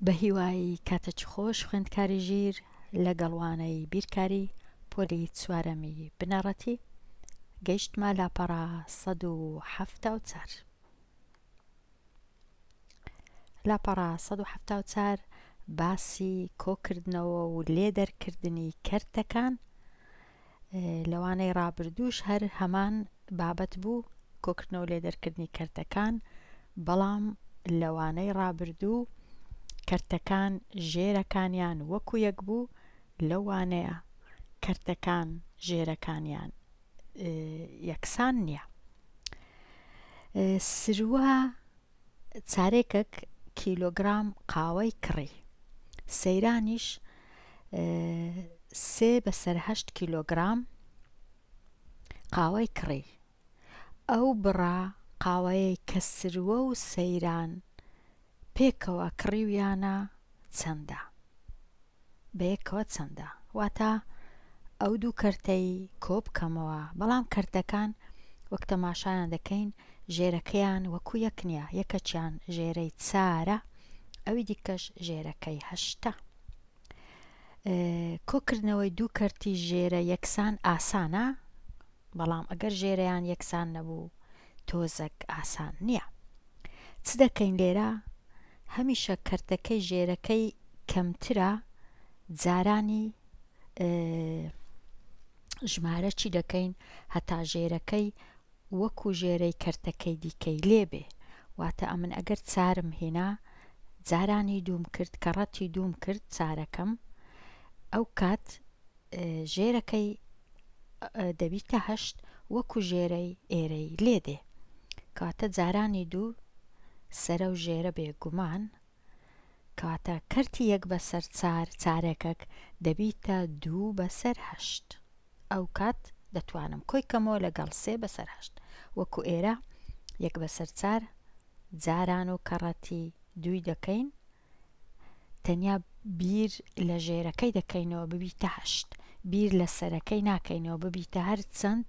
بە هیوای کاتەچ خۆش خوێندکاری ژیر لەگەڵوانەی بیرکاری پۆلی چوارەمی بنەڕەتی گەیشتمە لاپەڕە ١٧٤. لاپەڕە ١٧٤ باسی کۆکردنەوە و لێدەرکردنی کەرتەکان لەوانەی ڕابردووش هەر هەمان بابەت بوو، کۆکردنەوە و لێدەرکردنی کەرتەکان، بەڵام لەوانەی ڕابردوو کەرتەکان ژێرەکانیان وەکو یەک بوو، لەوانەیە کەرتەکان ژێرەکانیان یەکسان نییە. سروە چارێکێک کیلۆگرام قاوەی کڕی، سەیرانیش 3/8 کیلۆگرام قاوەی کڕی. ئەو بڕە قاوەیەی کە سروە و سەیران پێکەوە کڕیویانە چەندە؟ بەیەکەوە چەندە؟ واتە ئەو دوو کەرتەی کۆ بکەمەوە، بەڵام کەرتەکان وەک تەماشایان دەکەین ژێرەکەیان وەکو یەک نییە، یەکەچیان ژێرەی 4، ئەوی دیکەش ژێرەکەی 8. کۆکردنەوەی دوو کەرتی ژێرە یەکسان ئاسانە، بەڵام ئەگەر ژێرەیان یەکسان نەبوو تۆزێک ئاسان نییە. چ دەکەین لێرە؟ هەمیشە کەرتەکەی ژێرەکەی کەمترە، جارانی ژمارە چی دەکەین هەتا ژێرەکەی وەکو ژێرەی کەرتەکەی دیکەی لێبێ. واتە ئەمن ئەگەر 4م هێنا، جارانی دووم کرد، کەڕەتی دووم کرد 4ەکەم، ئەو کات ژێرەکەی دەبیتە 8 وەکو ژێرەی ئێرەی لێدێ، کەواتە جارانی دوو سەرە و ژێرە بێگومان، کەواتە کەرتی 1/4 چارێکێک دەبیتە 2/8. ئەو کات دەتوانم کۆی کەمەوە لەگەڵ 3/8 وەکو ئێرە 1/4 جاران و کەڕەتی دووی دەکەین، تەنیا بیر لە ژێرەکەی دەکەینەوە ببیتە 8، بیر لە سەرەکەی ناکەینەوە ببیتە هەر چەند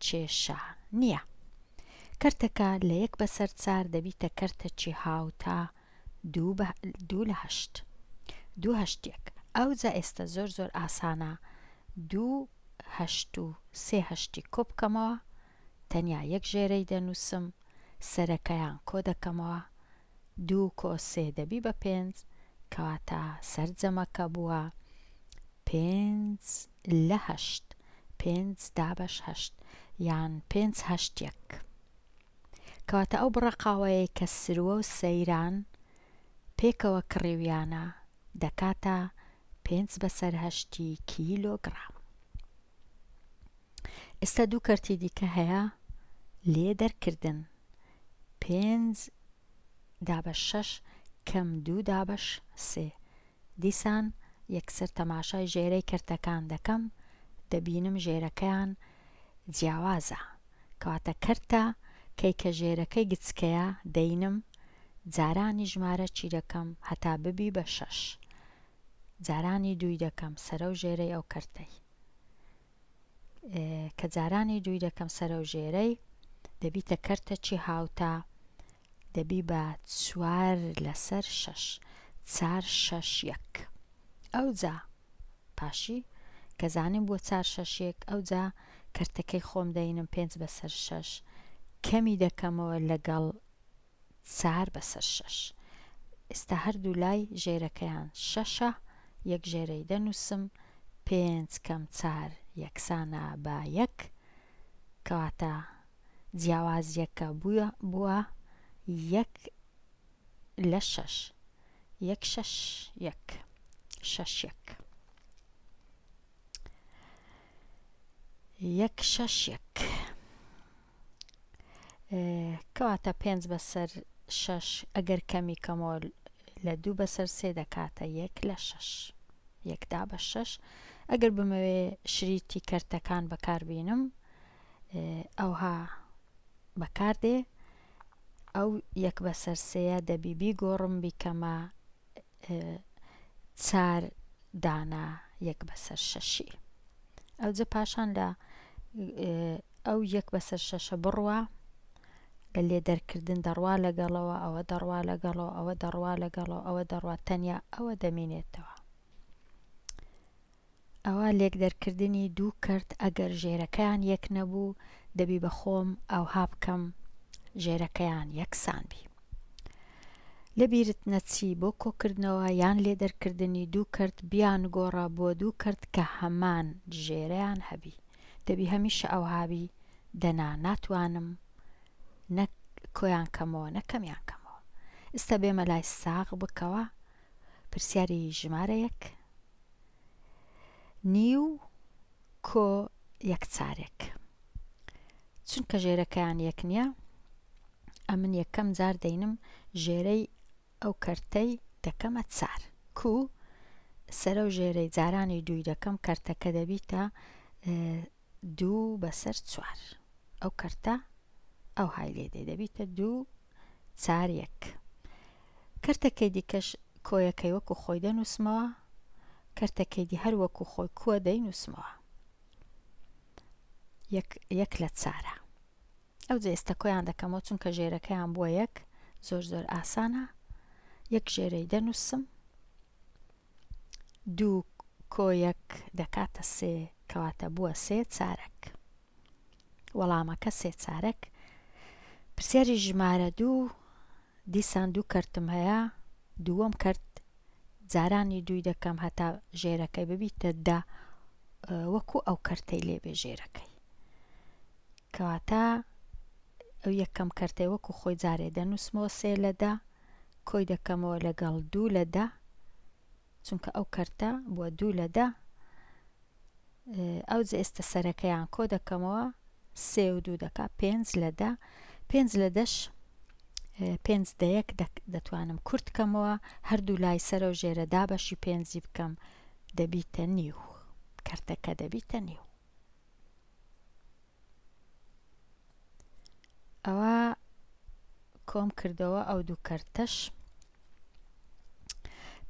کێشە نییە. کەرتەکە لە 1/4 دەبیتە کەرتێکی هاوتا 2/8. 2/8. ئەوجا ئێستا زۆر ئاسانە 2/8 و 3/8 کۆ بکەمەوە، تەنیا یەک ژێرەی دەنووسم، سەرەکەیان کۆ دەکەمەوە، 2 کۆ 3 دەبی بە 5، کەواتە سەرجەمەکە بووە 5/8. 5/8 یان 5/8. کەواتە ئەو بڕە قاوەیە کە سروە و سەیران پێکەوە کڕیویانە دەکاتە 5/8 کیلۆگرام. ئێستا دوو کەرتی دیکە هەیە لێدەرکردن. 5/6 کەم 2/3. دیسان یەکسەر تەماشای ژێرەی کەرتەکان دەکەم، دەبینم ژێرەکەیان جیاوازە، کەواتە کەرتە کە ژێرەکەی گچکەیە دەینم، جارانی ژمارە چی دەکەم هەتا ببی بە 6، جارانی دووی دەکەم سەرە و ژێرەی ئەو کەرتەی، کە جارانی دووی دەکەم سەرە و ژێرەی دەبیتە کەرتێکی هاوتا، دەبی بە 4/6، 4/6. ئەوجا پاشی کە زانیم بۆ 4/6 ئەوجا کەرتەکەی خۆم دەینم 5/6، کەمی دەکەمەوە لەگەڵ 4/6. ئێستا هەردوو لای ژێرەکەیان 6، یەک ژێرەی دەنووسم، 5 کەم 4 یەکسانە بە 1، کەواتە جیاوازیەکە بووە 1/6. 1/6. 1/6. کەواتە 5/6 ئەگەر کەمی کەمەوە لە 2/3 دەکاتە 1/6. 1/6. ئەگەر بمەوێ شریتی کەرتەکان بەکاربێنم، ئەوها بەکاردێ، ئەو 1/3 دەبی بیگۆڕم بیکەمە 4 دانە 1/6. ئەوجا پاشان لە ئەو 1/6 بڕوە لە لێدەرکردن دەڕوا لەگەڵەوە، ئەوە دەڕوا لەگەڵەوە، ئەوە دەڕوا لەگەڵەوە، ئەوە دەڕوا، تەنیا ئەوە دەمێنێتەوە. ئەوە لێکدەرکردنی دوو کەرت ئەگەر ژێرەکەیان یەک نەبوو دەبی بە خۆم ئەوها بکەم ژێرەکەیان یەکسان بی. لە بیرت نەچی بۆ کۆکردنەوە یان لێدەرکردنی دوو کەرت بیانگۆڕە بۆ دوو کەرت کە هەمان ژێرەیان هەبی. دەبی هەمیشە ئەوهابی دەنا ناتوانم نەک کۆیان کەمەوە نەکەمیان کەمەوە. ئستا بێمە لای ساغ بکەوە پرسیاری ژمارە یەک نیو کۆ یەکچارێک. چونکە ژێرەکەیان یەک نییە ئەمن یەکەم جار دەینم ژێرەی ئەو کەرتەی دەکەمە چار کو سەرە و ژێرەی جارانی دووی دەکەم کەرتەکە دەبیتە 2 بەسەر 4. ئەو کەرتە ئەو های لێدەی دەبیتە 2 4 1. کەرتەکەی دیکەش کۆیەکەی وەکو خۆی دەنووسمەوە، کەرتەکەی دی هەر وەکو خۆی کووە دەینووسمەوە. یەک لە چارە. ئەو جە ئێستا کۆیان دەکەمەوە چونکە ژێرەکەیان بووە یەک زۆر ئاسانە. یەک ژێرەی دەنووسم 2 کۆ یەک دەکاتە 3 کەواتە بووە 3 چارەک. وەڵامەکە 3 چارەک. پرسیاری ژمارە 2 دیسان دوو کەرتم هەیە، دووەم کەرت جارانی دووی دەکەم هەتا ژێرەکەی ببیتە 10 وەکو ئەو کەرتەی لێبێ ژێرەکەی. کەواتە ئەو یەکەم کەرتەی وەکو خۆی جارێ دەنووسمەوە 3 لە 10 کۆی دەکەمەوە لەگەڵ 2 لە 10 چونکە ئەو کەرتە بووە 2 لە 10. ئەو جە ئێستا سەرەکەیان کۆ دەکەمەوە 3 و 2 دەکا 5 لە 10. 5 لە 10 5 دەیەک دەتوانم کورت کەمەوە هەردوو لای سەرە و ژێرە دابەشی 5 بکەم دەبیتە نیو. کەرتەکە دەبیتە نیو. ئەوە کۆم کردەوە ئەو دوو کەرتەش.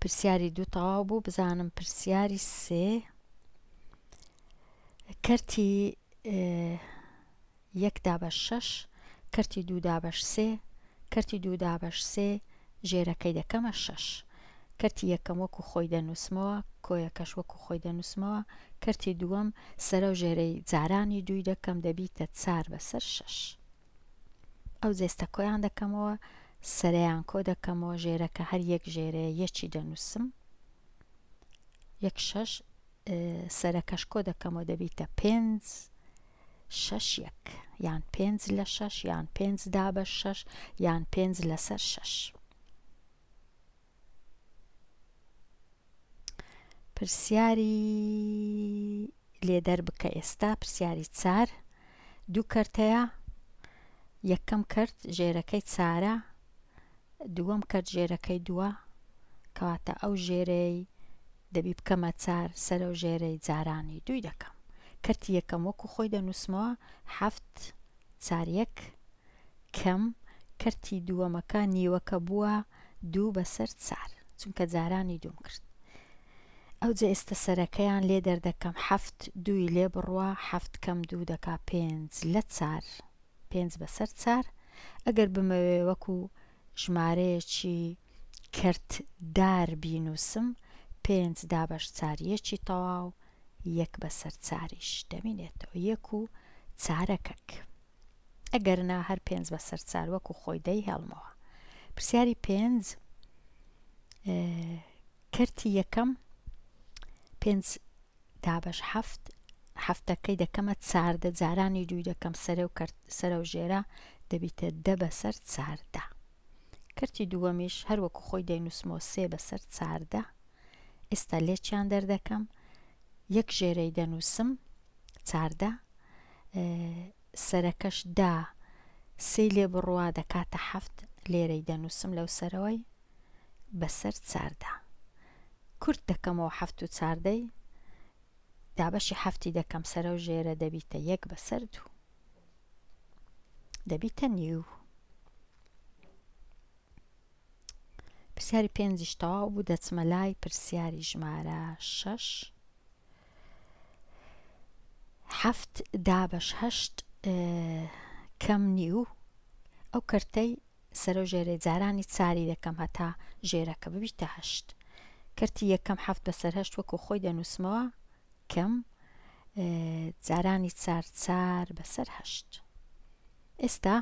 پرسیاری 2 تەواو بوو. بزانم پرسیاری 3 کەرتی 1 دابەش 6 کەرتی 2 دابەش 3 کەرتی 2 دابەش 3 ژێرەکەی دەکەمە 6. کەرتی یەکەم وەکو خۆی دەنووسمەوە، کۆیەکەش وەکو خۆی دەنووسمەوە. کەرتی دووەم سەرە و ژێرەی جارانی دووی دەکەم دەبیتە 4 بەسەر 6. ئەو جێستە کۆیان دەکەمەوە سەرەیان کۆ دەکەمەوە ژێرەکە هەر یەک ژێرەیە یەکی دەنووسم 1 6 سەرەکەش کۆ دەکەمەوە دەبیتە 5 6 1 یان 5 لە 6 یان 5 دابەش 6 یان 5 لەسەر 6. پرسیاری لێدەر بکە ئێستا. پرسیاری 4 دوو کەرتەیە. یەکەم کەرت ژێرەکەی 4ە، دووەم کەرت ژێرەکەی 2ە کەواتە ئەو ژێرەی دەبی بکەمە 4 سەرە و ژێرەی جارانی دووی دەکەم. کەرتی یەکەم وەکو خۆی دەنووسمەوە 7 4 1 کەم کەرتی دووەمەکە نیوەکە بووە 2 بەسەر 4 چونکە جارانی دووم کرد. ئەو جە ئێستا سەرەکەیان لێ دەردەکەم 7 2 لێ بڕوە 7 کەم 2 دەکا 5 لە 4 5 بەسەر 4. ئەگەر بمەوێ وەکو ژمارەیەکی کەرتدار بینووسم 5 دابەش 4 یەکی تەواو 1 بەسەر 4ش دەمینێتەوە 1 و 4ەکەک. ئەگەر نا هەر 5 بەسەر 4 وەکو خۆی دەی هەڵمەوە. پرسیاری 5 کەرتی یەکەم 5 دابەش 7 هەفتەکەی دەکەمە 4 جارانی دووی دەکەم سەرە و ژێرە دەبیتە 10 بەسەر 14. کەرتی دووەمیش هەر وەکو خۆی دەینووسمەوە 3 بەسەر 14. ئێستا لێکیان دەردەکەم یەک ژێرەی دەنووسم 14 سەرەکەش 10 3 لێ بڕوا دەکاتە 7 لێرەی دەنووسم لەو سەرەوەی بەسەر 14. کورت دەکەمەوە 7 و 14 دابەشی 7 دەکەم سەرە و ژێرە دەبیتە 1 بەسەر 2 دەبیتە نیو. پرسیاری 5 تەواو بوو. دەچمە لای پرسیاری ژمارە 6 7 دابەش 8 کەم نیو. ئەو کەرتەی سەرۆ ژێرەی جارانی چاری دەکەم هەتا ژێرەکە ببیتە 8. کەرتی یەکەم 7 بەسەر 8 وەکو خۆی دەنووسمەوە کەم جارانی 4 بەسەر 8. ئێستا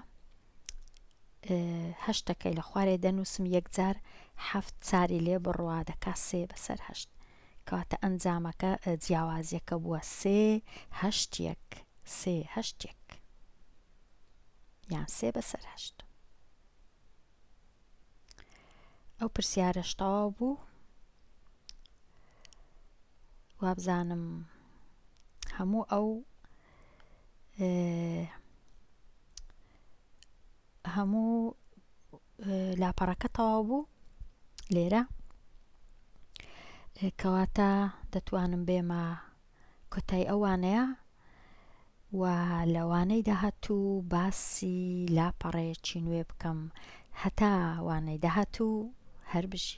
8ەکەی لە خوارێ دەنووسم یەکجار 7 چاری لێ بڕوا دەکا 3 بەسەر 8 کەواتە ئەنجامەکە جیاوازیەکە بووە 3 8 1 3 8 1 یان 3 بەسەر 8. ئەو پرسیارەش تەواو بوو. وابزانم هەموو ئەو هەموو لاپەڕەکە تەواو بوو لێرە، کەواتە دەتوانم بێمە کۆتای ئەوانەیە و لەوانەی داهاتوو باسی لاپەڕێکی نوێ بکەم هەتا وانەی داهاتوو هەر بژی.